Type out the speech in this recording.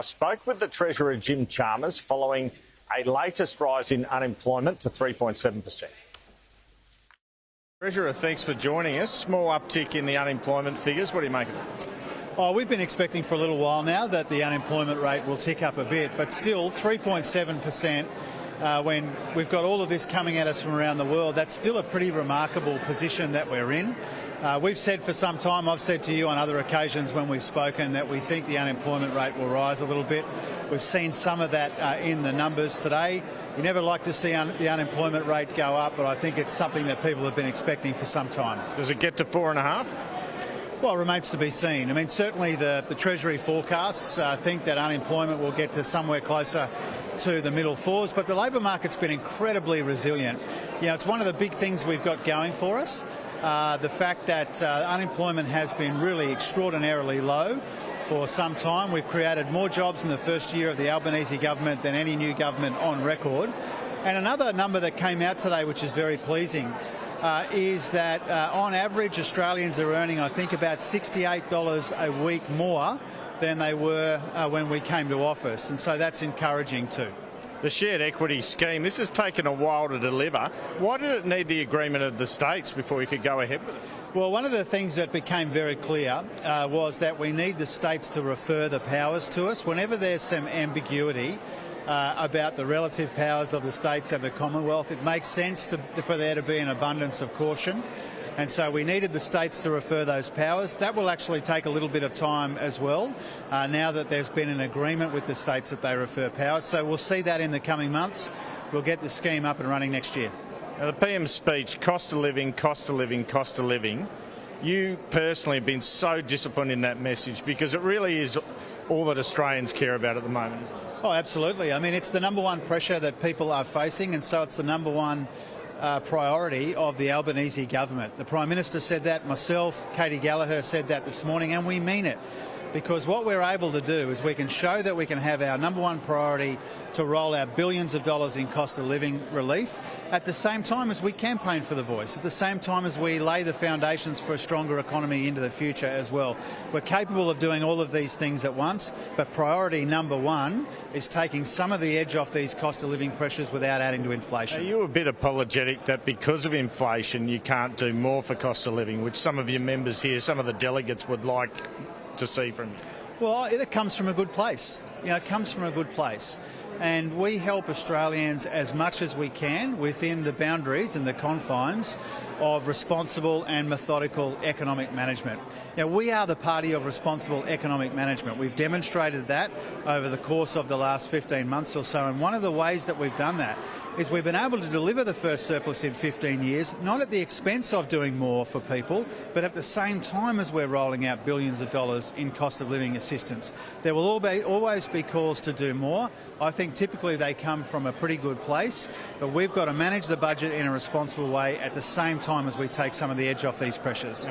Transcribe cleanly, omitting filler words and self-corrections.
I spoke with the Treasurer, Jim Chalmers, following a latest rise in unemployment to 3.7%. Treasurer, thanks for joining us. Small uptick in the unemployment figures. What do you make of it? Oh, we've been expecting for a little while now that the unemployment rate will tick up a bit, but still 3.7%. When we've got all of this coming at us from around the world, that's still a pretty remarkable position that we're in. We've said for some time, I've said to you on other occasions when we've spoken, that we think the unemployment rate will rise a little bit. We've seen some of that in the numbers today. You never like to see the unemployment rate go up, but I think it's something that people have been expecting for some time. Does it get to 4.5%? Well, it remains to be seen. I mean, certainly the Treasury forecasts think that unemployment will get to somewhere closer to the middle fours, but the labour market's been incredibly resilient. You know, it's one of the big things we've got going for us. The fact that unemployment has been really extraordinarily low for some time. We've created more jobs in the first year of the Albanese government than any new government on record. And another number that came out today, which is very pleasing, is that on average Australians are earning, I think, about $68 a week more than they were when we came to office, and so that's encouraging too. The shared equity scheme, this has taken a while to deliver. Why did it need the agreement of the states before we could go ahead with it? Well, one of the things that became very clear was that we need the states to refer the powers to us. Whenever there's some ambiguity about the relative powers of the states and the Commonwealth, it makes sense for there to be an abundance of caution. And so we needed the states to refer those powers. That will actually take a little bit of time as well, now that there's been an agreement with the states that they refer powers. So we'll see that in the coming months. We'll get the scheme up and running next year. Now, the PM's speech, cost of living, cost of living, cost of living. You personally have been so disciplined in that message because it really is all that Australians care about at the moment. Oh, absolutely. I mean, it's the number one pressure that people are facing, and so it's the number one priority of the Albanese government. The Prime Minister said that, myself, Katie Gallagher said that this morning, and we mean it. Because what we're able to do is we can show that we can have our number one priority to roll out billions of dollars in cost of living relief at the same time as we campaign for the voice, at the same time as we lay the foundations for a stronger economy into the future as well. We're capable of doing all of these things at once, but priority number one is taking some of the edge off these cost of living pressures without adding to inflation. Are you a bit apologetic that because of inflation you can't do more for cost of living, which some of your members here, some of the delegates would like to see from you? Well, it comes from a good place. You know, it comes from a good place. And we help Australians as much as we can within the boundaries and the confines of responsible and methodical economic management. Now, we are the party of responsible economic management. We've demonstrated that over the course of the last 15 months or so, and one of the ways that we've done that is we've been able to deliver the first surplus in 15 years, not at the expense of doing more for people, but at the same time as we're rolling out billions of dollars in cost of living assistance. There will always be calls to do more. I think typically they come from a pretty good place, but we've got to manage the budget in a responsible way at the same time as we take some of the edge off these pressures.